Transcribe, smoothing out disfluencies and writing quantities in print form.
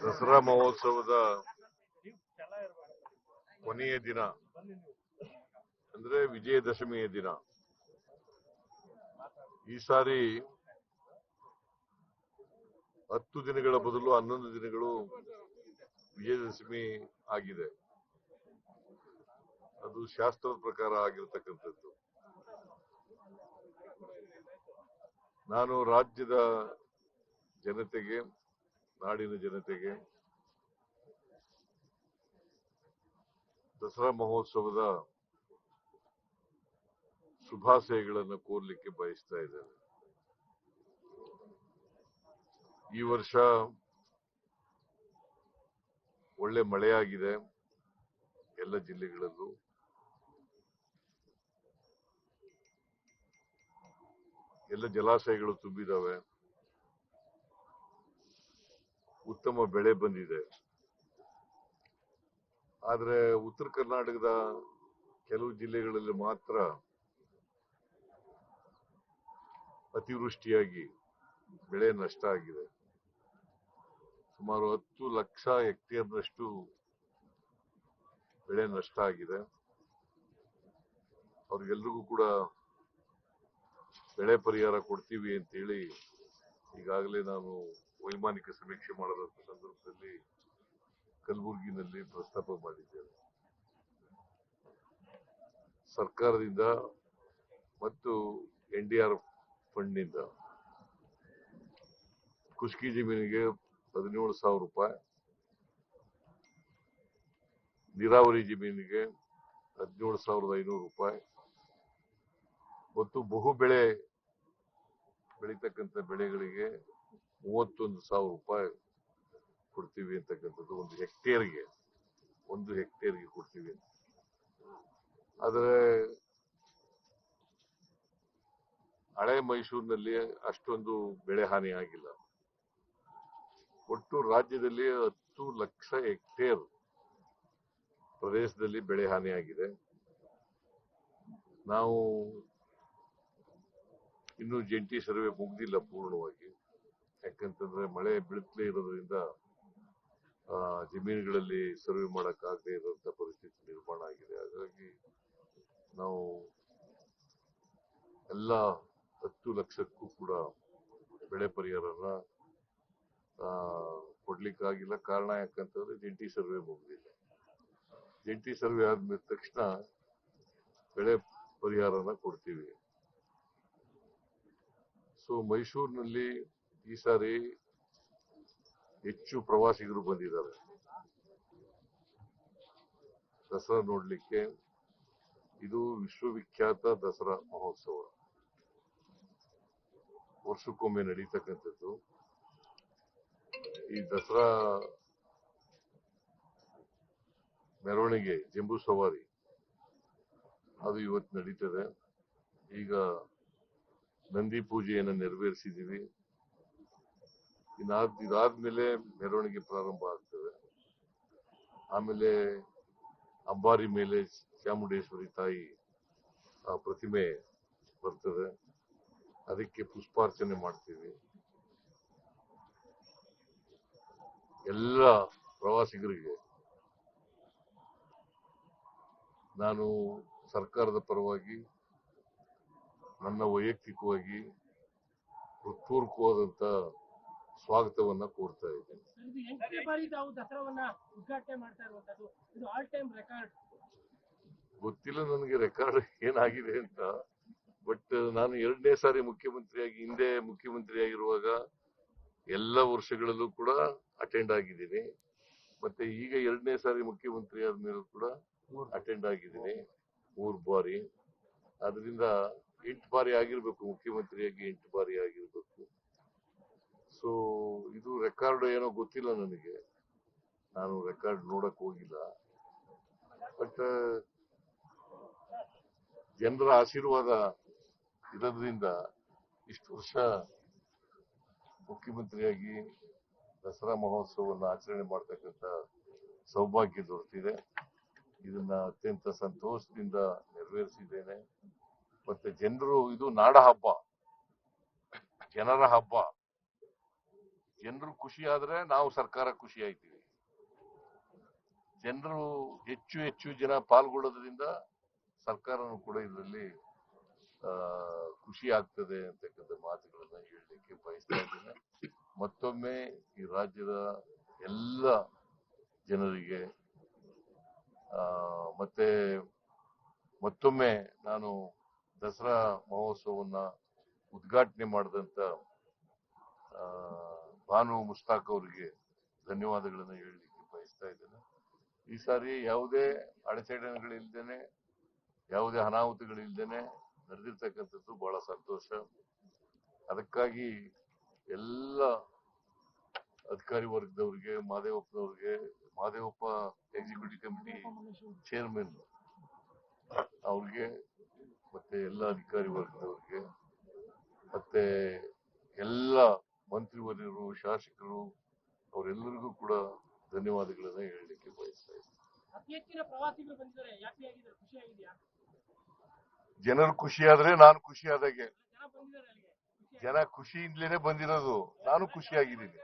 ದಸರಾ ಮಹೋತ್ಸವದ ಕೊನೆಯ ದಿನ ಅಂದ್ರೆ ವಿಜಯದಶಮಿಯ ದಿನ. ಈ ಸಾರಿ 10 ದಿನಗಳ ಬದಲು 11 ದಿನಗಳು ವಿಜಯದಶಮಿ ಆಗಿದೆ. ಅದು ಶಾಸ್ತ್ರದ ಪ್ರಕಾರ ಆಗಿರತಕ್ಕಂಥದ್ದು. ನಾನು ರಾಜ್ಯದ ಜನತೆಗೆ, ನಾಡಿನ ಜನತೆಗೆ ದಸರಾ ಮಹೋತ್ಸವದ ಶುಭಾಶಯಗಳನ್ನು ಕೋರ್ಲಿಕ್ಕೆ ಬಯಸ್ತಾ ಇದ್ದೇನೆ. ಈ ವರ್ಷ ಒಳ್ಳೆ ಮಳೆಯಾಗಿದೆ ಎಲ್ಲ ಜಿಲ್ಲೆಗಳಲ್ಲೂ. ಎಲ್ಲ ಜಲಾಶಯಗಳು ತುಂಬಿದಾವೆ. ಉತ್ತಮ ಬೆಳೆ ಬಂದಿದೆ. ಆದ್ರೆ ಉತ್ತರ ಕರ್ನಾಟಕದ ಕೆಲವು ಜಿಲ್ಲೆಗಳಲ್ಲಿ ಮಾತ್ರ ಅತಿವೃಷ್ಟಿಯಾಗಿ ಬೆಳೆ ನಷ್ಟ ಆಗಿದೆ. ಸುಮಾರು 10 ಲಕ್ಷ ಹೆಕ್ಟೇರ್ನಷ್ಟು ಬೆಳೆ ನಷ್ಟ ಆಗಿದೆ. ಅವ್ರಿಗೆಲ್ರಿಗೂ ಕೂಡ ಬೆಳೆ ಪರಿಹಾರ ಕೊಡ್ತೀವಿ ಅಂತೇಳಿ ಈಗಾಗಲೇ ನಾನು ವೈಮಾನಿಕ ಸಮೀಕ್ಷೆ ಮಾಡದಂತ ಸಂದರ್ಭದಲ್ಲಿ ಕಲಬುರಗಿನಲ್ಲಿ ಪ್ರಸ್ತಾಪ ಮಾಡಿದ್ದೇನೆ. ಸರ್ಕಾರದಿಂದ ಮತ್ತು NDRF ಫಂಡ್ನಿಂದ ಕುಷ್ಕಿ ಜಮೀನಿಗೆ 17,000 ರೂಪಾಯಿ, ನೀರಾವರಿ ಜಮೀನಿಗೆ 17,500 ರೂಪಾಯಿ ಮತ್ತು ಬಹು ಬೆಳೆ ಬೆಳೀತಕ್ಕಂಥ ಬೆಳೆಗಳಿಗೆ 31,000 ರೂಪಾಯಿ ಕೊಡ್ತೀವಿ ಅಂತಕ್ಕಂಥದ್ದು ಒಂದು ಹೆಕ್ಟೇರ್ಗೆ ಕೊಡ್ತೀವಿ. ಆದರೆ ಹಳೆ ಮೈಸೂರಿನಲ್ಲಿ ಅಷ್ಟೊಂದು ಬೆಳೆ ಹಾನಿ ಆಗಿಲ್ಲ. ಒಟ್ಟು ರಾಜ್ಯದಲ್ಲಿ 10 ಲಕ್ಷ ಹೆಕ್ಟೇರ್ ಪ್ರದೇಶದಲ್ಲಿ ಬೆಳೆ ಹಾನಿ ಆಗಿದೆ. ನಾವು ಇನ್ನು ಜಂಟಿ ಸರ್ವೆ ಮುಗ್ದಿಲ್ಲ ಪೂರ್ಣವಾಗಿ. ಯಾಕಂತಂದ್ರೆ ಮಳೆ ಬೀಳ್ತಲೇ ಇರೋದ್ರಿಂದ ಜಮೀನುಗಳಲ್ಲಿ ಸರ್ವೆ ಮಾಡಕ್ಕಾಗದೇ ಇರುವಂತ ಪರಿಸ್ಥಿತಿ ನಿರ್ಮಾಣ ಆಗಿದೆ. ಹಾಗಾಗಿ ನಾವು ಎಲ್ಲ 10 ಲಕ್ಷಕ್ಕೂ ಕೂಡ ಬೆಳೆ ಪರಿಹಾರನ ಕೊಡ್ಲಿಕ್ಕಾಗಿಲ್ಲ. ಕಾರಣ ಯಾಕಂತಂದ್ರೆ ಜಂಟಿ ಸರ್ವೆ ಮುಗ್ದಿಲ್ಲ. ಜಂಟಿ ಸರ್ವೆ ಆದ್ಮೇಲೆ ತಕ್ಷಣ ಬೆಳೆ ಪರಿಹಾರನ ಕೊಡ್ತೀವಿ. ಸೊ ಮೈಸೂರಿನಲ್ಲಿ ಈ ಸಾರಿ ಹೆಚ್ಚು ಪ್ರವಾಸಿಗರು ಬಂದಿದ್ದಾರೆ ದಸರಾ ನೋಡ್ಲಿಕ್ಕೆ. ಇದು ವಿಶ್ವವಿಖ್ಯಾತ ದಸರಾ ಮಹೋತ್ಸವ, ವರ್ಷಕ್ಕೊಮ್ಮೆ ನಡೀತಕ್ಕಂಥದ್ದು. ಈ ದಸರಾ ಮೆರವಣಿಗೆ ಜಂಬೂ ಸವಾರಿ ಅದು ಇವತ್ತು ನಡೀತದೆ. ಈಗ ನಂದಿ ಪೂಜೆಯನ್ನು ನೆರವೇರಿಸಿದ್ದೀವಿ. ಇದಾದ್ಮೇಲೆ ಮೆರವಣಿಗೆ ಪ್ರಾರಂಭ ಆಗ್ತದೆ. ಆಮೇಲೆ ಅಂಬಾರಿ ಮೇಲೆ ಚಾಮುಂಡೇಶ್ವರಿ ತಾಯಿ ಪ್ರತಿಮೆ ಬರ್ತದೆ. ಅದಕ್ಕೆ ಪುಷ್ಪಾರ್ಚನೆ ಮಾಡ್ತೀವಿ. ಎಲ್ಲ ಪ್ರವಾಸಿಗರಿಗೆ ನಾನು ಸರ್ಕಾರದ ಪರವಾಗಿ ನನ್ನ ವೈಯಕ್ತಿಕವಾಗಿ ಹೃತ್ಪೂರ್ವಕವಾದಂತ ಸ್ವಾಗತವನ್ನ ಕೋರ್ತಾ ಇದ್ದೇನೆ. ಗೊತ್ತಿಲ್ಲ ನನಗೆ ರೆಕಾರ್ಡ್ ಏನಾಗಿದೆ ಅಂತ. ಬಟ್ ನಾನು 2ನೇ ಸಾರಿ ಮುಖ್ಯಮಂತ್ರಿಯಾಗಿ, ಹಿಂದೆ ಮುಖ್ಯಮಂತ್ರಿ ಆಗಿರುವಾಗ ಎಲ್ಲ ವರ್ಷಗಳಲ್ಲೂ ಕೂಡ ಅಟೆಂಡ್ ಆಗಿದ್ದೀನಿ. ಮತ್ತೆ ಈಗ 2ನೇ ಸಾರಿ ಮುಖ್ಯಮಂತ್ರಿ ಆದ್ಮೇಲೂ ಕೂಡ ಅಟೆಂಡ್ ಆಗಿದ್ದೀನಿ 3 ಬಾರಿ. ಅದರಿಂದ 8 ಬಾರಿ ಆಗಿರ್ಬೇಕು, ಮುಖ್ಯಮಂತ್ರಿಯಾಗಿ 8 ಬಾರಿ ಆಗಿರ್ಬೇಕು. ಸೊ ಇದು ರೆಕಾರ್ಡ್ ಏನೋ ಗೊತ್ತಿಲ್ಲ ನನಗೆ, ನಾನು ರೆಕಾರ್ಡ್ ನೋಡಕ್ ಹೋಗಿಲ್ಲ. ಬಟ್ ಜನರ ಆಶೀರ್ವಾದ ಇರೋದ್ರಿಂದ ಇಷ್ಟು ವರ್ಷ ಮುಖ್ಯಮಂತ್ರಿಯಾಗಿ ದಸರಾ ಮಹೋತ್ಸವವನ್ನು ಆಚರಣೆ ಮಾಡ್ತಕ್ಕಂಥ ಸೌಭಾಗ್ಯ ದೊರೆತಿದೆ. ಇದನ್ನ ಅತ್ಯಂತ ಸಂತೋಷದಿಂದ ನೆರವೇರಿಸಿದ್ದೇನೆ. ಮತ್ತೆ ಜನರು, ಇದು ನಾಡ ಹಬ್ಬ, ಜನರ ಹಬ್ಬ. ಜನರು ಖುಷಿ ಆದ್ರೆ ನಾವು ಸರ್ಕಾರ ಖುಷಿ ಆಯ್ತೀವಿ. ಜನರು ಹೆಚ್ಚು ಹೆಚ್ಚು ಜನ ಪಾಲ್ಗೊಳ್ಳೋದ್ರಿಂದ ಸರ್ಕಾರನೂ ಕೂಡ ಇದರಲ್ಲಿ ಖುಷಿ ಆಗ್ತದೆ ಅಂತಕ್ಕಂಥ ಮಾತುಗಳನ್ನ ಹೇಳಲಿಕ್ಕೆ ಬಯಸ್ತಾ ಇದ್ದೇನೆ. ಮತ್ತೊಮ್ಮೆ ಈ ರಾಜ್ಯದ ಎಲ್ಲ ಜನರಿಗೆ ಮತ್ತೆ ಮತ್ತೊಮ್ಮೆ ನಾನು ದಸರಾ ಮಹೋತ್ಸವವನ್ನ ಉದ್ಘಾಟನೆ ಮಾಡಿದಂತ ಭಾನು ಮುಸ್ತಾಕ್ ಅವರಿಗೆ ಧನ್ಯವಾದಗಳನ್ನ ಹೇಳಲಿಕ್ಕೆ ಬಯಸ್ತಾ ಇದ್ದೇನೆ. ಈ ಸಾರಿ ಯಾವುದೇ ಅಡೆತಡೆಗಳಿಲ್ದೇನೆ, ಯಾವುದೇ ಅನಾಹುತಗಳಿಲ್ದೇನೆ ನಡೆದಿರ್ತಕ್ಕಂಥದ್ದು ಬಹಳ ಸಂತೋಷ. ಅದಕ್ಕಾಗಿ ಎಲ್ಲ ಅಧಿಕಾರಿ ವರ್ಗದವರಿಗೆ, ಮಾದೇವಪ್ಪ ಎಕ್ಸಿಕ್ಯೂಟಿವ್ ಕಮಿಟಿ ಚೇರ್ಮನ್ ಅವ್ರಿಗೆ, ಮತ್ತೆ ಎಲ್ಲ ಅಧಿಕಾರಿ ವರ್ಗದವರಿಗೆ, ಮತ್ತೆ ಎಲ್ಲ ಮಂತ್ರಿವರ್ಯರು, ಶಾಸಕರು, ಅವರೆಲ್ಲರಿಗೂ ಕೂಡ ಧನ್ಯವಾದಗಳನ್ನ ಹೇಳಲಿಕ್ಕೆ ಬಯಸ್ತಾ ಇದ್ದೀನಿ. ಜನರು ಖುಷಿಯಾದ್ರೆ ನಾನು ಖುಷಿಯಾದಾಗೆ. ಜನ ಖುಷಿಯಿಂದಲೇ ಬಂದಿರೋದು, ನಾನು ಖುಷಿಯಾಗಿದ್ದೀನಿ.